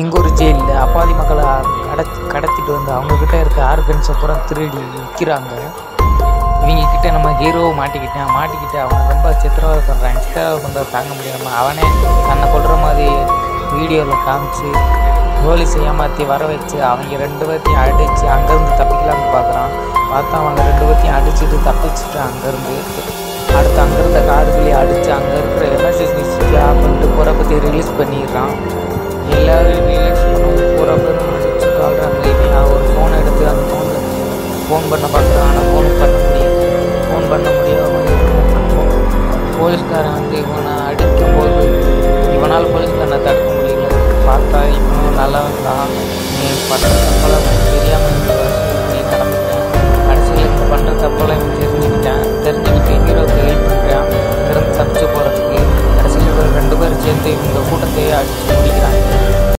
இங்கே ஒரு ஜெயிலில் அப்பாவி மக்களை கடத்திட்டு வந்து அவங்கக்கிட்ட இருக்க ஆர்கன்ஸை பூரா திருடி விற்கிறாங்க. இவங்கக்கிட்ட நம்ம ஹீரோவை மாட்டிக்கிட்டு அவனை ரொம்ப சித்திரவதை பண்ணுறான். சித்திரவதை பண்ணுறத தாங்க முடியாமல் அவனே தன்னை கொள்கிற மாதிரி வீடியோவில் காமிச்சு போலீஸை ஏமாற்றி வர வச்சு அவங்க 2 பேர்த்தையும் அடித்து அங்கேருந்து தப்பிக்கலாம்னு பார்த்தா அவங்க 2 பேர்த்தையும் அடிச்சுட்டு தப்பிச்சுட்டு அங்கேருந்து அடுத்து அங்கேருந்த காடுகளையும் அடித்து அங்கே இருக்கிற எமர்ஜென்சி ஸ்டாஃப்ன்ட்டு புறப்பத்தி ரிலீஸ் பண்ணிடுறான். எல்லாரும்